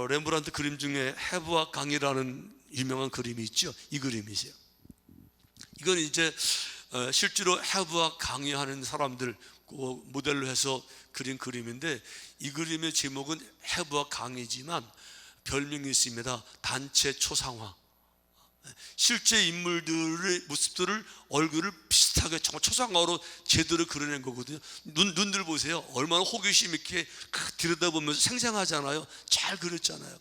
렘브란트 그림 중에 해부와 강이라는 유명한 그림이 있죠. 이 그림이세요. 이건 이제 실제로 해부와 강의하는 사람들 모델로 해서 그린 그림인데, 이 그림의 제목은 해부와 강의지만 별명이 있습니다. 단체 초상화. 실제 인물들의 모습들을, 얼굴을 비슷하게 정말 초상화로 제대로 그려낸 거거든요. 눈들 보세요. 얼마나 호기심 있게 들여다보면서 생생하잖아요. 잘 그렸잖아요.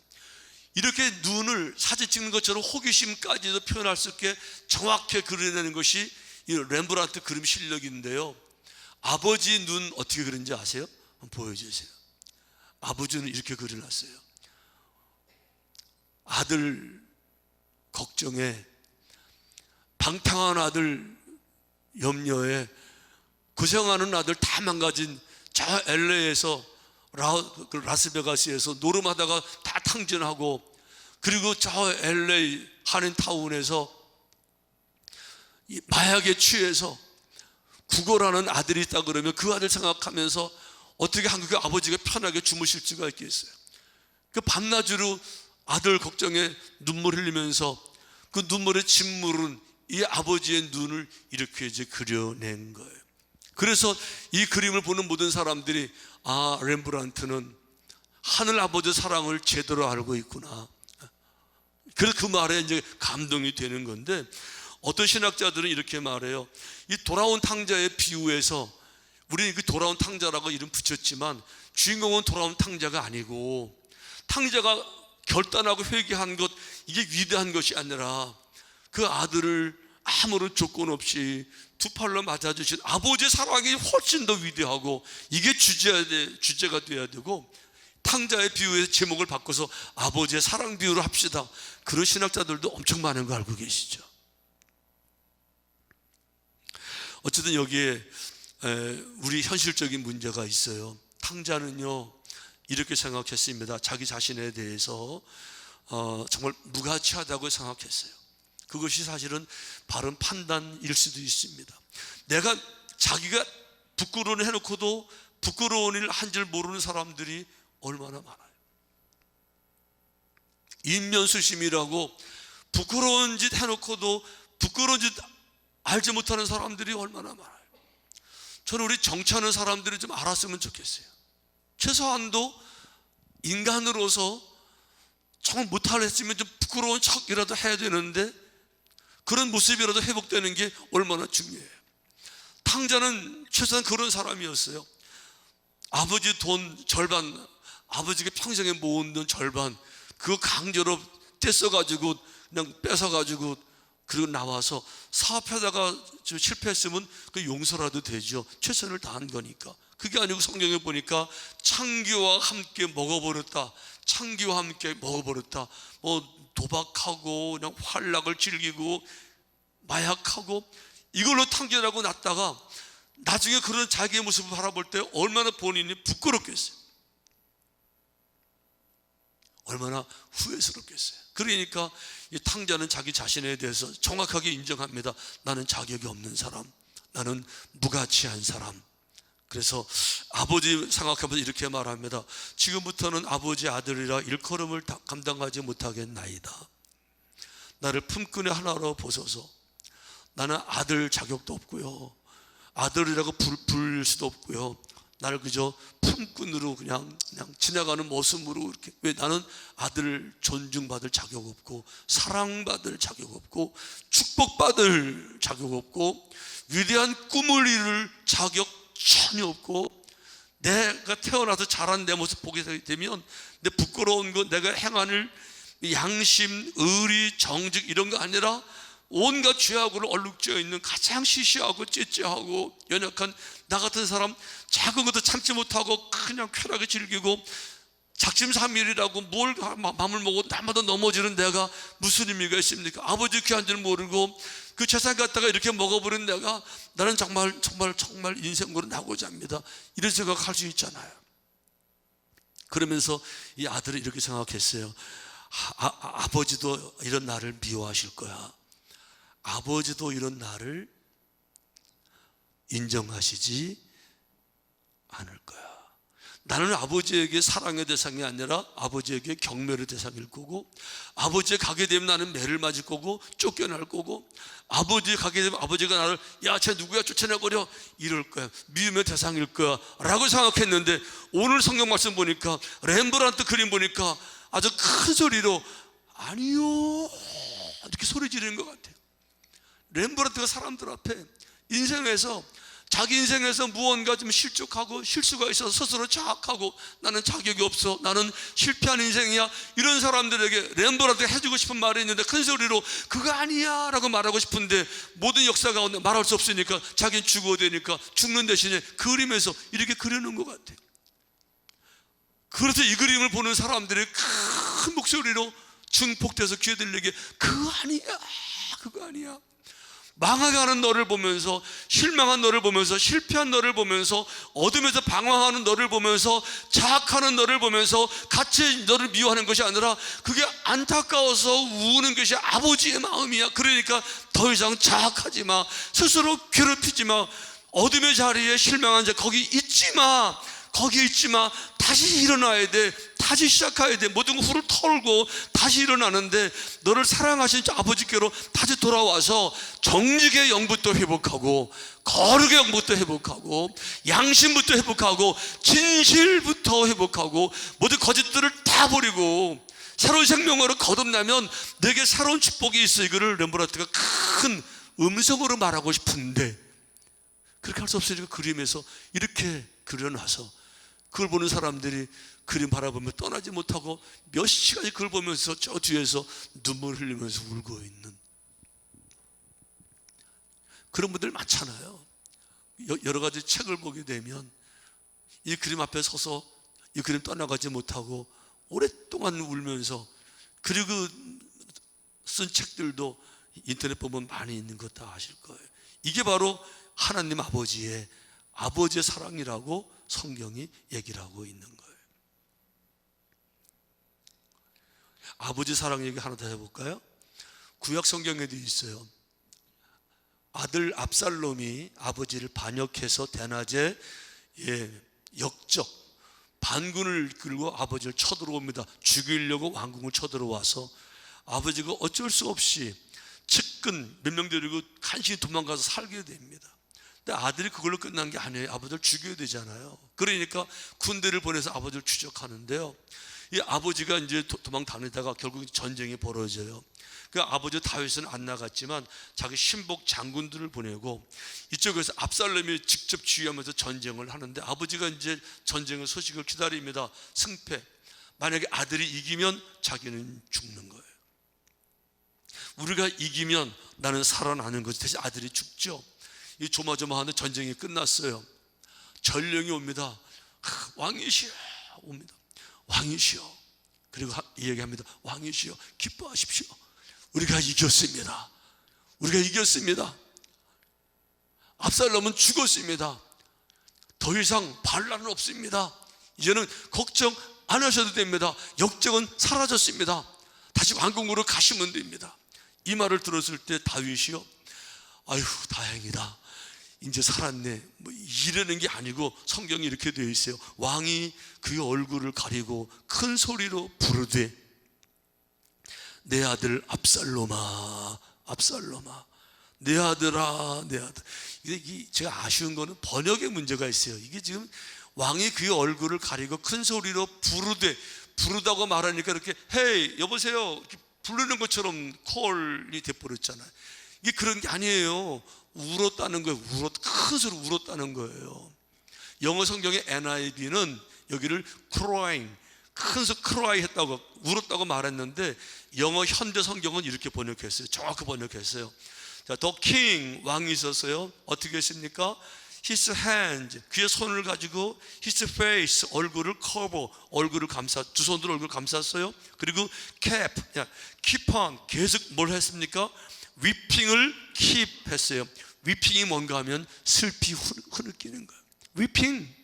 이렇게 눈을 사진 찍는 것처럼 호기심까지도 표현할 수 있게 정확하게 그려내는 것이 이 렘브란트 그림 실력인데요. 아버지 눈 어떻게 그린지 아세요? 한번 보여주세요. 아버지는 이렇게 그려놨어요. 아들 걱정에, 방탕한 아들 염려에, 고생하는 아들 다 망가진 저 LA에서 라스베가스에서 노름하다가 다 탕진하고, 그리고 저 LA 한인타운에서 마약에 취해서 구걸하는 아들이 있다 그러면 그 아들 생각하면서 어떻게 한국의 아버지가 편하게 주무실 수가 있겠어요? 그 밤낮으로 아들 걱정에 눈물 흘리면서 그 눈물의 진물은 이 아버지의 눈을 이렇게 이제 그려낸 거예요. 그래서 이 그림을 보는 모든 사람들이, 아, 렘브란트는 하늘 아버지의 사랑을 제대로 알고 있구나. 그래서 그 말에 이제 감동이 되는 건데, 어떤 신학자들은 이렇게 말해요. 이 돌아온 탕자의 비유에서, 우리는 그 돌아온 탕자라고 이름 붙였지만 주인공은 돌아온 탕자가 아니고, 탕자가 결단하고 회개한 것, 이게 위대한 것이 아니라 그 아들을 아무런 조건 없이 두 팔로 맞아주신 아버지의 사랑이 훨씬 더 위대하고, 이게 주제가 돼야 되고, 탕자의 비유의 제목을 바꿔서 아버지의 사랑 비유로 합시다. 그런 신학자들도 엄청 많은 거 알고 계시죠? 어쨌든 여기에 우리 현실적인 문제가 있어요. 탕자는요 이렇게 생각했습니다. 자기 자신에 대해서 정말 무가치하다고 생각했어요. 그것이 사실은 바른 판단일 수도 있습니다. 내가 자기가 부끄러운 일 해놓고도 부끄러운 일 한 줄 모르는 사람들이 얼마나 많아요. 인면수심이라고 부끄러운 짓 해놓고도 부끄러운 짓 알지 못하는 사람들이 얼마나 많아요. 저는 우리 정치하는 사람들이 좀 알았으면 좋겠어요. 최소한도 인간으로서 정말 못할 했으면 좀 부끄러운 척이라도 해야 되는데, 그런 모습이라도 회복되는 게 얼마나 중요해요. 탕자는 최소한 그런 사람이었어요. 아버지 돈 절반, 아버지가 평생에 모은 돈 절반, 그거 강제로 떼써가지고 그냥 뺏어가지고, 그리고 나와서 사업하다가 실패했으면 그 용서라도 되죠. 최선을 다한 거니까. 그게 아니고 성경에 보니까 창기와 함께 먹어버렸다, 창기와 함께 먹어버렸다. 도박하고 그냥 활락을 즐기고 마약하고 이걸로 탕진하고 났다가 나중에 그런 자기의 모습을 바라볼 때 얼마나 본인이 부끄럽겠어요. 얼마나 후회스럽겠어요. 그러니까 이 탕자는 자기 자신에 대해서 정확하게 인정합니다. 나는 자격이 없는 사람, 나는 무가치한 사람. 그래서 아버지 생각하면서 이렇게 말합니다. 지금부터는 아버지 아들이라 일컬음을 감당하지 못하겠나이다. 나를 품꾼의 하나로 보소서. 나는 아들 자격도 없고요, 아들이라고 부를 수도 없고요, 나를 그저 품꾼으로 그냥 지나가는 모습으로 이렇게, 왜 나는 아들 존중받을 자격 없고, 사랑받을 자격 없고, 축복받을 자격 없고, 위대한 꿈을 이룰 자격 전혀 없고, 내가 태어나서 자란 내 모습 보게 되면 내 부끄러운 거, 내가 행하는 양심, 의리, 정직 이런 거 아니라 온갖 죄악으로 얼룩져 있는 가장 시시하고 찌찌하고 연약한 나 같은 사람, 작은 것도 참지 못하고 그냥 쾌락에 즐기고 작심삼일이라고 뭘 마음을 먹고 날마다 넘어지는 내가 무슨 의미가 있습니까? 아버지 귀한 줄 모르고 그 재산 갖다가 이렇게 먹어버린 내가, 나는 정말 인생으로 나고자 합니다, 이런 생각할 수 있잖아요. 그러면서 이 아들은 이렇게 생각했어요. 아버지도 이런 나를 미워하실 거야. 아버지도 이런 나를 인정하시지 않을 거야. 나는 아버지에게 사랑의 대상이 아니라 아버지에게 경멸의 대상일 거고, 아버지에 가게 되면 나는 매를 맞을 거고 쫓겨날 거고, 아버지에 가게 되면 아버지가 나를 야 쟤 누구야 쫓아내버려 이럴 거야, 미움의 대상일 거야 라고 생각했는데, 오늘 성경 말씀 보니까 렘브란트 그림 보니까 아주 큰 소리로 아니요 이렇게 소리 지르는 것 같아요. 렘브란트가 사람들 앞에 인생에서 자기 인생에서 무언가 좀 실족하고 실수가 있어서 스스로 자학하고 나는 자격이 없어, 나는 실패한 인생이야, 이런 사람들에게 렘브란트가 해주고 싶은 말이 있는데 큰 소리로 그거 아니야 라고 말하고 싶은데, 모든 역사 가운데 말할 수 없으니까 자기는 죽어야 되니까 죽는 대신에 그림에서 이렇게 그려놓은 것 같아요. 그래서 이 그림을 보는 사람들이 큰 목소리로 증폭돼서 귀에 들리게 그거 아니야, 그거 아니야. 망해가는 너를 보면서, 실망한 너를 보면서, 실패한 너를 보면서, 어둠에서 방황하는 너를 보면서, 자학하는 너를 보면서 같이 너를 미워하는 것이 아니라 그게 안타까워서 우는 것이 아버지의 마음이야. 그러니까 더 이상 자학하지 마, 스스로 괴롭히지 마, 어둠의 자리에 실망한 자 거기 있지 마, 거기 있지 마. 다시 일어나야 돼, 다시 시작해야 돼. 모든 후를 털고 다시 일어나는데, 너를 사랑하신 아버지께로 다시 돌아와서 정직의 영부터 회복하고, 거룩의 영부터 회복하고, 양심부터 회복하고, 진실부터 회복하고, 모든 거짓들을 다 버리고 새로운 생명으로 거듭나면 내게 새로운 축복이 있어. 이거를 렘브란트가 큰 음성으로 말하고 싶은데 그렇게 할 수 없으니까 그림에서 이렇게 그려놔서 그걸 보는 사람들이 그림 바라보며 떠나지 못하고 몇 시간이 그걸 보면서 저 뒤에서 눈물 흘리면서 울고 있는 그런 분들 많잖아요. 여러 가지 책을 보게 되면 이 그림 앞에 서서 이 그림 떠나가지 못하고 오랫동안 울면서, 그리고 쓴 책들도 인터넷 보면 많이 있는 것 다 아실 거예요. 이게 바로 하나님 아버지의 사랑이라고 성경이 얘기를 하고 있는 거예요. 아버지 사랑 얘기 하나 더 해볼까요? 구약 성경에도 있어요. 아들 압살롬이 아버지를 반역해서 대낮에 역적 반군을 끌고 아버지를 쳐들어옵니다. 죽이려고 왕궁을 쳐들어와서 아버지가 어쩔 수 없이 측근 몇 명 데리고 간신히 도망가서 살게 됩니다. 근데 아들이 그걸로 끝난 게 아니에요. 아버지를 죽여야 되잖아요. 그러니까 군대를 보내서 아버지를 추적하는데요, 이 아버지가 이제 도망 다니다가 결국 전쟁이 벌어져요. 그 아버지 다윗은 안 나갔지만 자기 신복 장군들을 보내고 이쪽에서 압살롬이 직접 지휘하면서 전쟁을 하는데, 아버지가 이제 전쟁의 소식을 기다립니다. 승패. 만약에 아들이 이기면 자기는 죽는 거예요. 우리가 이기면 나는 살아나는 거지, 대신 아들이 죽죠. 이 조마조마하는 전쟁이 끝났어요. 전령이 옵니다. 왕이시여 옵니다. 왕이시여. 그리고 이 얘기합니다. 왕이시여 기뻐하십시오. 우리가 이겼습니다. 우리가 이겼습니다. 압살롬은 죽었습니다. 더 이상 반란은 없습니다. 이제는 걱정 안 하셔도 됩니다. 역적은 사라졌습니다. 다시 왕궁으로 가시면 됩니다. 이 말을 들었을 때 다윗이요, 아유 다행이다, 이제 살았네, 뭐 이러는 게 아니고 성경이 이렇게 되어 있어요. 왕이 그의 얼굴을 가리고 큰 소리로 부르되 내 아들 압살롬아, 압살롬아, 내 아들아, 내 아들. 이게 제가 아쉬운 거는 번역의 문제가 있어요. 이게 지금 왕이 그의 얼굴을 가리고 큰 소리로 부르되, 부르다고 말하니까 이렇게 헤이 여보세요 이렇게 부르는 것처럼 콜이 돼버렸잖아요. 이게 그런 게 아니에요. 울었다는 거예요. 큰 소리로 울었다는 거예요. 영어 성경의 NIV는 여기를 crying, 큰 소리 cry 했다고, 울었다고 말했는데 영어 현대 성경은 이렇게 번역했어요. 정확히 번역했어요. 자, the king, 왕이 있었어요. 어떻게 했습니까? his hand, 그의 손을 가지고 his face, 얼굴을 cover, 얼굴을 감싸, 두 손으로 얼굴을 감쌌어요. 그리고 keep, keep on, 계속 뭘 했습니까? weeping을 keep 했어요. weeping이 뭔가 하면 슬피 흐느끼는 거예요. weeping.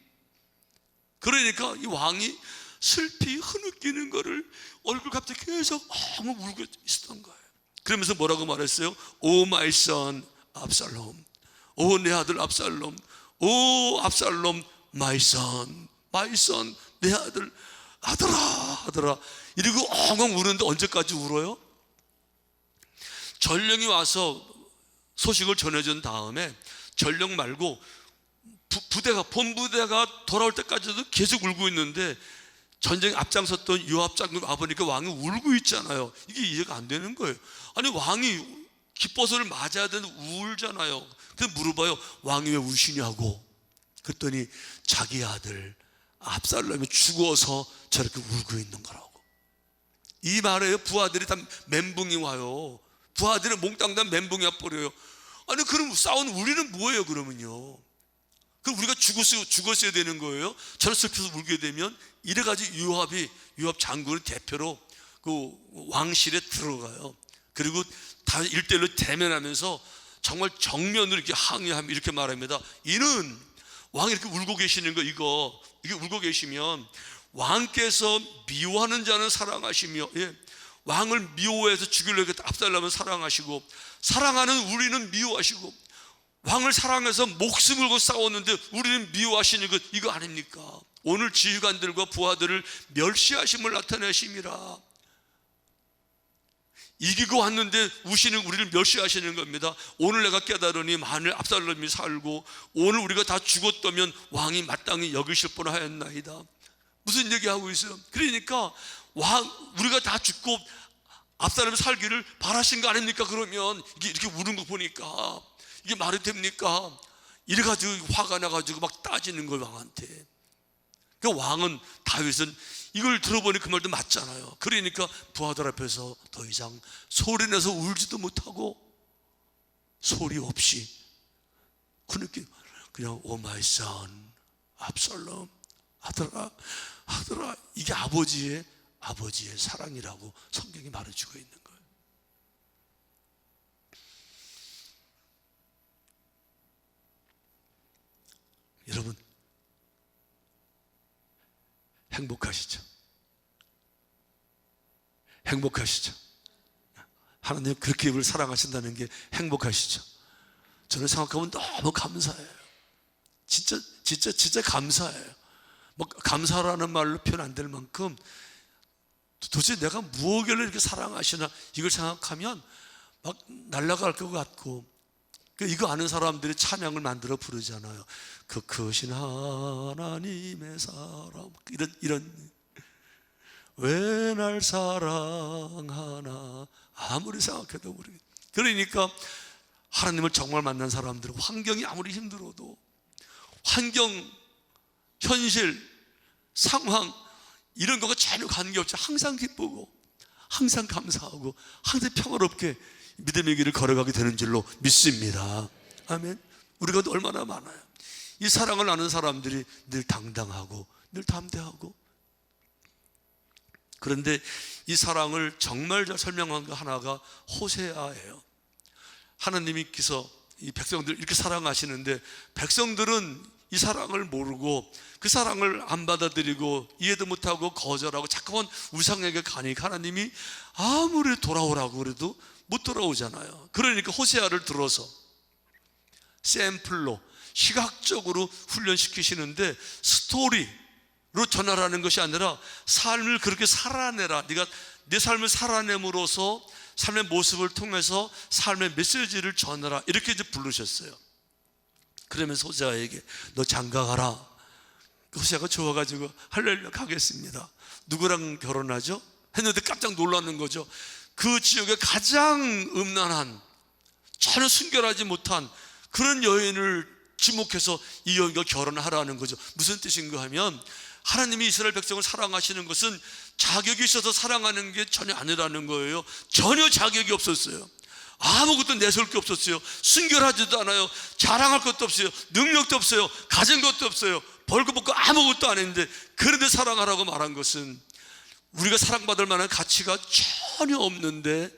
그러니까 이 왕이 슬피 흐느끼는 거를 얼굴 갑자기 계속 너무 울고 있었던 거예요. 그러면서 뭐라고 말했어요? O my son 압살롬, 오 내 아들 압살롬, 오 압살롬 my son, my son, 내 아들, 아들아 이러고 엉엉 우는데 언제까지 울어요? 전령이 와서 소식을 전해준 다음에 전령 말고 본부대가 돌아올 때까지도 계속 울고 있는데 전쟁 앞장섰던 요압 장군 와보니까 왕이 울고 있잖아요. 이게 이해가 안 되는 거예요. 아니 왕이 기뻐서를 맞아야 되는데 울잖아요. 그래서 물어봐요. 왕이 왜 우시냐고. 그랬더니 자기 아들 압살롬이 죽어서 저렇게 울고 있는 거라고. 이 말에 부하들이 다 멘붕이 와요. 부하들은 몽땅 다 멘붕이 와버려요. 아니 그럼 싸운 우리는 뭐예요 그러면요? 그럼 우리가 죽었어야 되는 거예요? 저를 슬퍼서 울게 되면. 이래가지고 요압 장군의 대표로 그 왕실에 들어가요. 그리고 다 일대일로 대면하면서 정말 정면으로 이렇게 항의하며 이렇게 말합니다. 이는 왕이 이렇게 울고 계시는 거, 이게 울고 계시면 왕께서 미워하는 자는 사랑하시며, 왕을 미워해서 죽이려고 압살롬을 사랑하시고, 사랑하는 우리는 미워하시고, 왕을 사랑해서 목숨 걸고 싸웠는데 우리는 미워하시는 것, 이거 아닙니까? 오늘 지휘관들과 부하들을 멸시하심을 나타내심이라. 이기고 왔는데 우시는 우리를 멸시하시는 겁니다. 오늘 내가 깨달으니 만일 압살롬이 살고 오늘 우리가 다 죽었다면 왕이 마땅히 여기실 뻔하였나이다. 무슨 얘기하고 있어요? 그러니까 우리가 다 죽고 압살롬이 살기를 바라신 거 아닙니까? 그러면 이게 이렇게 우는 거 보니까 이게 말이 됩니까? 이래가지고 화가 나가지고 막 따지는 거예요 왕한테. 그 왕은 다윗은 이걸 들어보니 그 말도 맞잖아요. 그러니까 부하들 앞에서 더 이상 소리내서 울지도 못하고 소리 없이 그냥 오 마이 선 압살롬, 아들아, 이게 아버지의 사랑이라고 성경이 말해주고 있는 거예요. 여러분 행복하시죠? 하나님 그렇게 우리를 사랑하신다는 게 행복하시죠? 저는 생각하면 너무 감사해요. 진짜 감사해요. 뭐 감사라는 말로 표현 안 될 만큼 도대체 내가 무엇길래 이렇게 사랑하시나 이걸 생각하면 막 날아갈 것 같고, 이거 아는 사람들이 찬양을 만들어 부르잖아요. 그 크신 하나님의 사랑, 이런 왜 날 사랑하나 아무리 생각해도 모르겠어요. 그러니까 하나님을 정말 만난 사람들은 환경이 아무리 힘들어도 환경, 현실, 상황 이런 거가 전혀 관계없이 항상 기쁘고 항상 감사하고 항상 평화롭게 믿음의 길을 걸어가게 되는 줄로 믿습니다. 아멘. 우리가 얼마나 많아요. 이 사랑을 아는 사람들이 늘 당당하고 늘 담대하고. 그런데 이 사랑을 정말 잘 설명한 거 하나가 호세아예요. 하나님께서 이 백성들 이렇게 사랑하시는데 백성들은 이 사랑을 모르고 그 사랑을 안 받아들이고 이해도 못하고 거절하고 자꾸만 우상에게 가니까 하나님이 아무리 돌아오라고 그래도 못 돌아오잖아요. 그러니까 호세아를 들어서 샘플로 시각적으로 훈련시키시는데 스토리로 전하라는 것이 아니라 삶을 그렇게 살아내라. 네가 내 삶을 살아냄으로써 삶의 모습을 통해서 삶의 메시지를 전하라. 이렇게 이제 부르셨어요. 그러면서 호세아에게 너 장가가라. 호세아가 좋아가지고 할렐루야 가겠습니다. 누구랑 결혼하죠? 했는데 깜짝 놀라는 거죠. 그 지역에 가장 음란한, 전혀 순결하지 못한 그런 여인을 지목해서 이 여인과 결혼하라는 거죠. 무슨 뜻인가 하면 하나님이 이스라엘 백성을 사랑하시는 것은 자격이 있어서 사랑하는 게 전혀 아니라는 거예요. 전혀 자격이 없었어요. 아무것도 내세울 게 없었어요. 순결하지도 않아요. 자랑할 것도 없어요. 능력도 없어요. 가진 것도 없어요. 벌금 받고 아무것도 안 했는데, 그런데 사랑하라고 말한 것은 우리가 사랑받을 만한 가치가 전혀 없는데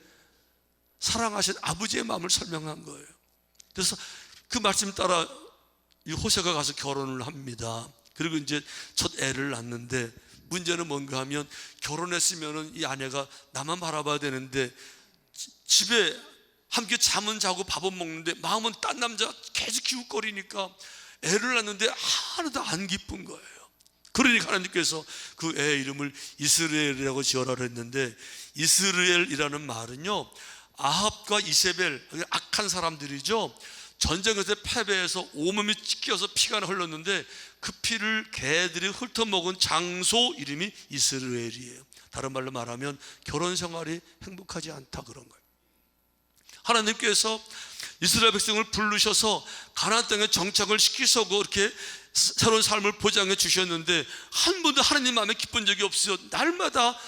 사랑하신 아버지의 마음을 설명한 거예요. 그래서 그 말씀 따라 이 호세가 가서 결혼을 합니다. 그리고 이제 첫 애를 낳는데, 문제는 뭔가 하면 결혼했으면 이 아내가 나만 바라봐야 되는데 집에 함께 잠은 자고 밥은 먹는데 마음은 딴 남자 계속 기웃거리니까 애를 낳는데 하나도 안 기쁜 거예요. 그러니까 하나님께서 그 애 이름을 이스라엘이라고 지어라 그랬는데, 이스라엘이라는 말은요, 아합과 이세벨, 악한 사람들이죠. 전쟁에서 패배해서 온몸이 찢겨서 피가 흘렀는데 그 피를 개들이 훑어먹은 장소 이름이 이스라엘이에요. 다른 말로 말하면 결혼 생활이 행복하지 않다 그런 거예요. 하나님께서 이스라엘 백성을 부르셔서 가나안 땅에 정착을 시키시고 이렇게 새로운 삶을 보장해 주셨는데 한 번도 하나님 마음에 기쁜 적이 없어요. 날마다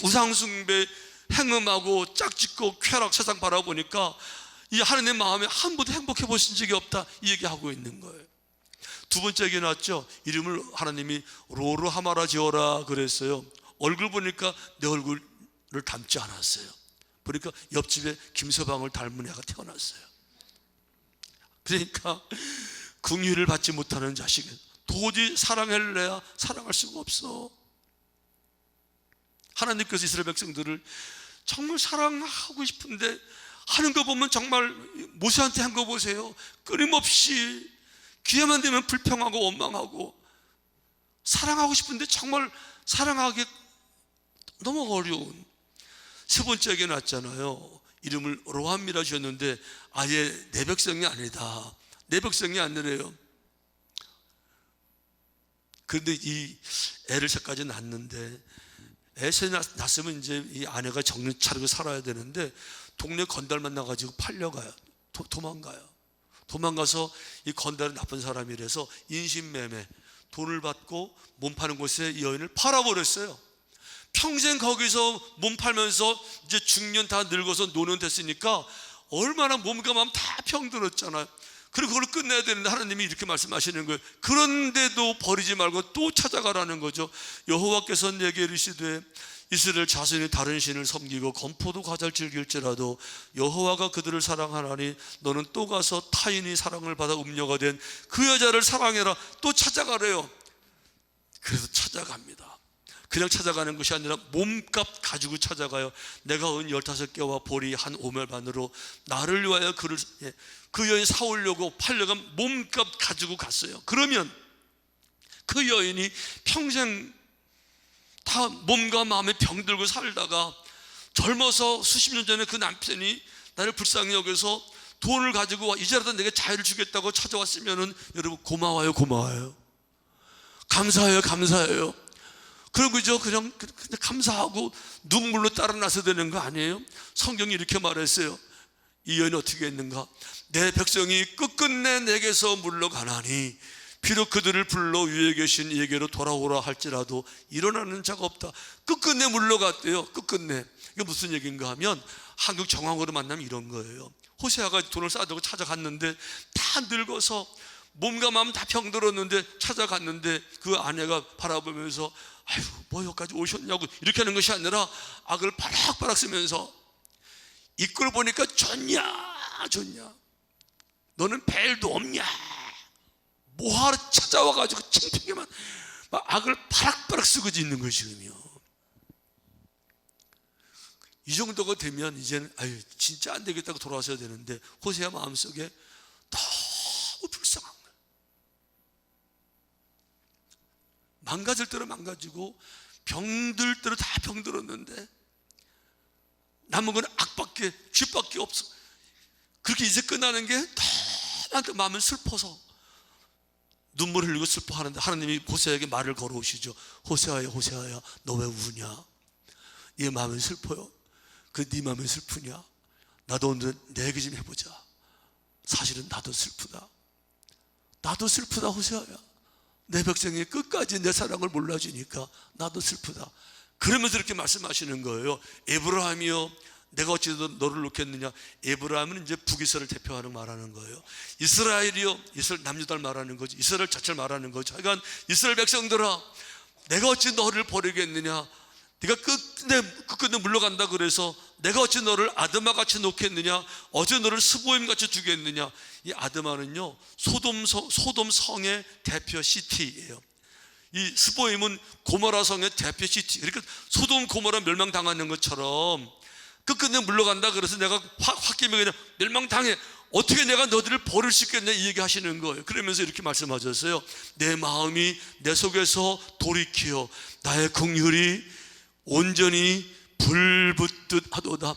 우상숭배, 행음하고 짝짓고 쾌락 세상 바라보니까 이 하나님 마음에 한 번도 행복해 보신 적이 없다, 이 얘기하고 있는 거예요. 두 번째 얘기 나왔죠. 이름을 하나님이 로르하마라 지어라 그랬어요. 얼굴 보니까 내 얼굴을 닮지 않았어요. 보니까 옆집에 김서방을 닮은 애가 태어났어요. 그러니까 긍휼을 받지 못하는 자식은 도저히 사랑할래야 사랑할 수가 없어. 하나님께서 이스라엘 백성들을 정말 사랑하고 싶은데 하는 거 보면 정말 모세한테 한 거 보세요. 끊임없이 기회만 되면 불평하고 원망하고, 사랑하고 싶은데 정말 사랑하기 너무 어려운. 세 번째 얘기 났잖아요. 이름을 로함이라 지었는데 아예 내 백성이 아니다, 내 백성이 아니래요. 그런데 이 애를 새까지 낳았는데 애 새 낳았으면 이제 이 아내가 정신 차리고 살아야 되는데 동네 건달 만나가지고 팔려가요. 도망가요. 도망가서 이 건달은 나쁜 사람이라서 인신매매, 돈을 받고 몸 파는 곳에 이 여인을 팔아버렸어요. 평생 거기서 몸 팔면서 이제 중년 다 늙어서 노년 됐으니까 얼마나 몸과 마음 다 병들었잖아요. 그리고 그걸 끝내야 되는데 하나님이 이렇게 말씀하시는 거예요. 그런데도 버리지 말고 또 찾아가라는 거죠. 여호와께서 내게 이르시되 이스라엘 자손이 다른 신을 섬기고 건포도 과자를 즐길지라도 여호와가 그들을 사랑하나니 너는 또 가서 타인이 사랑을 받아 음녀가 된 그 여자를 사랑해라. 또 찾아가래요. 그래서 찾아갑니다. 그냥 찾아가는 것이 아니라 몸값 가지고 찾아가요. 내가 은 15개와 보리 한 오멜 반으로 나를 위하여 그 여인 사오려고 팔려간 몸값 가지고 갔어요. 그러면 그 여인이 평생 다 몸과 마음에 병들고 살다가 젊어서 수십 년 전에 그 남편이 나를 불쌍히 여겨서 돈을 가지고 이제라도 내게 자유를 주겠다고 찾아왔으면은 여러분 고마워요, 고마워요. 감사해요, 감사해요. 그런 거죠. 그냥 감사하고 눈물로 따라 나서야 되는 거 아니에요? 성경이 이렇게 말했어요. 이 여인이 어떻게 했는가? 내 백성이 끝끝내 내게서 물러가나니 비록 그들을 불러 위에 계신 이에게로 돌아오라 할지라도 일어나는 자가 없다. 끝끝내 물러갔대요. 끝끝내. 이게 무슨 얘기인가 하면 한국 정황으로 만나면 이런 거예요. 호세아가 돈을 싸들고 찾아갔는데 다 늙어서 몸과 마음 다 병들었는데 찾아갔는데 그 아내가 바라보면서 아유 뭐 여기까지 오셨냐고 이렇게 하는 것이 아니라 악을 바락바락 쓰면서 이끌어 보니까 좋냐 좋냐, 너는 벨도 없냐, 뭐하러 찾아와가지고 창피하게만 막 악을 바락바락 쓰고 있는 것이군요. 이 정도가 되면 이제는 아유 진짜 안 되겠다고 돌아와서야 되는데 호세아 마음속에 너무 불쌍한 거예요. 망가질 대로 망가지고 병들 대로 다 병들었는데 남은 건 악밖에 죄밖에 없어. 그렇게 이제 끝나는 게 너무 마음은 슬퍼서 눈물을 흘리고 슬퍼하는데 하나님이 호세아에게 말을 걸어오시죠. 호세아야 호세아야 너 왜 우냐? 네 마음은 슬퍼요. 그 네 마음은 슬프냐? 나도 오늘 내 얘기 좀 해보자. 사실은 나도 슬프다. 나도 슬프다 호세아야. 내 백성이 끝까지 내 사랑을 몰라주니까 나도 슬프다. 그러면서 이렇게 말씀하시는 거예요. 에브라함이여 내가 어찌 너를 놓겠느냐. 에브라함은 이제 북이스라엘을 대표하는 말하는 거예요. 이스라엘이요, 이스라엘 남유다를 말하는 거죠. 이스라엘 자체를 말하는 거죠. 그러니까 이스라엘 백성들아 내가 어찌 너를 버리겠느냐. 네가 끝끝내 물러간다 그래서 내가 어찌 너를 아드마같이 놓겠느냐. 어찌 너를 스보임같이 두겠느냐. 이 아드마는요 소돔 성의 대표 시티예요. 이 스보임은 고모라 성의 대표 시티. 그러니까 소돔 고모라 멸망당하는 것처럼 끝끝내 물러간다 그래서 내가 홧김에 그냥 멸망당해. 어떻게 내가 너희들을 버릴 수 있겠냐 이 얘기 하시는 거예요. 그러면서 이렇게 말씀하셨어요. 내 마음이 내 속에서 돌이키어 나의 긍휼이 온전히 불붙듯 하도다.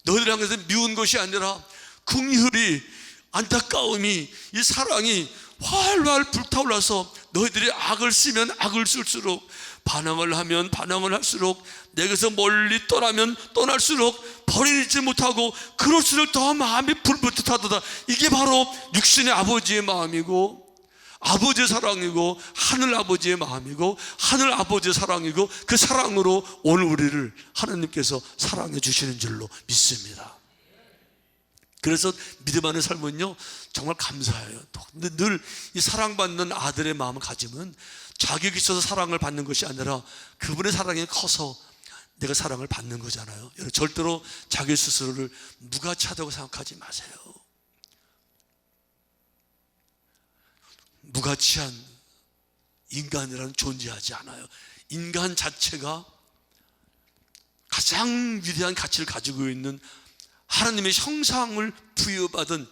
너희들 향해서 미운 것이 아니라 긍휼이, 안타까움이, 이 사랑이 활활 불타올라서 너희들이 악을 쓰면 악을 쓸수록, 반항을 하면 반항을 할수록, 내게서 멀리 떠나면 떠날수록 버리지 못하고 그럴수록 더 마음이 불붙듯하도다. 이게 바로 육신의 아버지의 마음이고, 아버지의 사랑이고, 하늘 아버지의 마음이고, 하늘 아버지의 사랑이고, 그 사랑으로 오늘 우리를 하나님께서 사랑해 주시는 줄로 믿습니다. 그래서 믿음 안의 삶은요 정말 감사해요. 근데 늘 이 사랑받는 아들의 마음을 가지면 자격이 있어서 사랑을 받는 것이 아니라 그분의 사랑이 커서 내가 사랑을 받는 거잖아요. 여러분, 절대로 자기 스스로를 무가치하다고 생각하지 마세요. 무가치한 인간이라는 존재하지 않아요. 인간 자체가 가장 위대한 가치를 가지고 있는, 하나님의 형상을 부여받은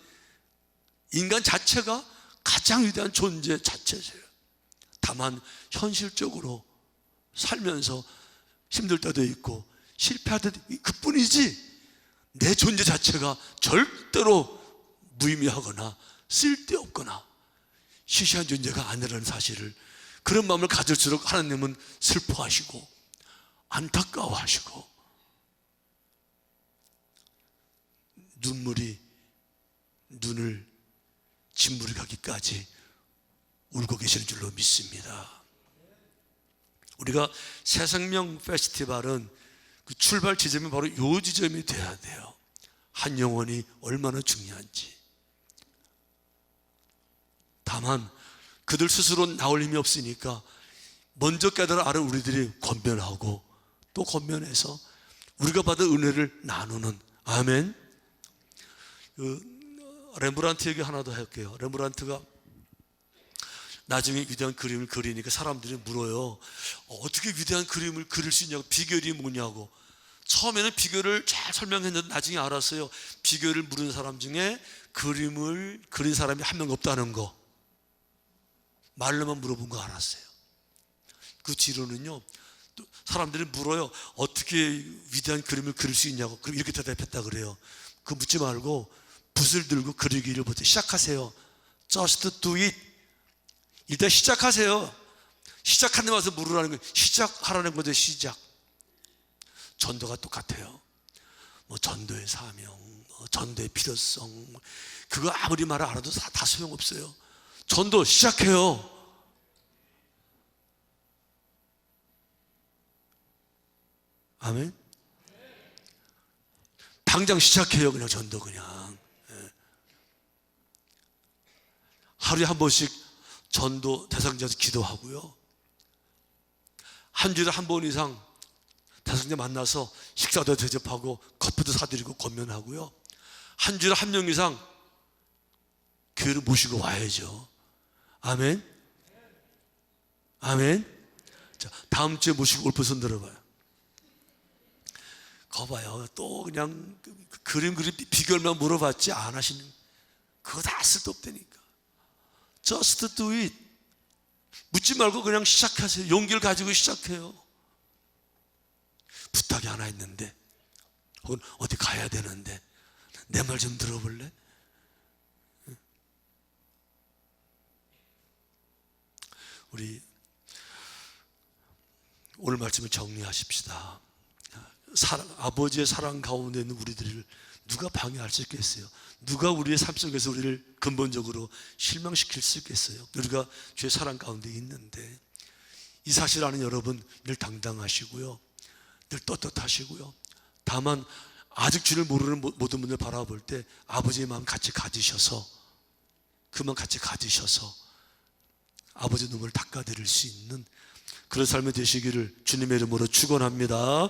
인간 자체가 가장 위대한 존재 자체예요. 다만 현실적으로 살면서 힘들 때도 있고 실패할 때도 그뿐이지, 내 존재 자체가 절대로 무의미하거나 쓸데없거나 시시한 존재가 아니라는 사실을, 그런 마음을 가질수록 하나님은 슬퍼하시고 안타까워하시고 눈물이 눈을 진물이 가기까지 울고 계시는 줄로 믿습니다. 우리가 새생명 페스티벌은 그 출발 지점이 바로 이 지점이 돼야 돼요. 한 영혼이 얼마나 중요한지. 다만 그들 스스로 나올 힘이 없으니까 먼저 깨달아 알은 우리들이 권면하고 또 권면해서 우리가 받은 은혜를 나누는, 아멘. 렘브란트 얘기 하나 더 할게요. 렘브란트가 나중에 위대한 그림을 그리니까 사람들이 물어요. 어떻게 위대한 그림을 그릴 수 있냐고, 비결이 뭐냐고. 처음에는 비결을 잘 설명했는데 나중에 알았어요. 비결을 물은 사람 중에 그림을 그린 사람이 한 명 없다는 거. 말로만 물어본 거 알았어요. 그 뒤로는요, 또 사람들이 물어요. 어떻게 위대한 그림을 그릴 수 있냐고. 그럼 이렇게 대답했다 그래요. 그거 묻지 말고 붓을 들고 그리기를 부터 시작하세요. Just do it. 일단 시작하세요. 시작하는 와서 물으라는 거예요. 시작하라는 거죠. 시작. 전도가 똑같아요. 뭐 전도의 사명, 전도의 필요성, 그거 아무리 말 알아도 다 소용없어요. 전도 시작해요. 아멘. 당장 시작해요. 그냥 전도 그냥. 하루에 한 번씩 전도 대상자에서 기도하고요. 한 주일에 한 번 이상 대상자 만나서 식사도 대접하고 커피도 사드리고 권면하고요. 한 주일에 한 명 이상 교회를 모시고 와야죠. 아멘. 아멘. 자, 다음 주에 모시고 올 분 손 들어봐요. 거봐요. 또 그냥 그림 비결만 물어봤지 안 하시는, 그거 다 쓸데없다니까. Just do it. 묻지 말고 그냥 시작하세요. 용기를 가지고 시작해요. 부탁이 하나 있는데, 혹은 어디 가야 되는데 내 말 좀 들어볼래? 우리 오늘 말씀을 정리하십시다. 아버지의 사랑 가운데 있는 우리들을 누가 방해할 수 있겠어요? 누가 우리의 삶 속에서 우리를 근본적으로 실망시킬 수 있겠어요? 우리가 주의 사랑 가운데 있는데, 이 사실 아는 여러분 늘 당당하시고요, 늘 떳떳하시고요. 다만 아직 주를 모르는 모든 분들 바라볼 때 아버지의 마음 같이 가지셔서, 그 마음 같이 가지셔서 아버지의 눈물을 닦아드릴 수 있는 그런 삶이 되시기를 주님의 이름으로 축원합니다.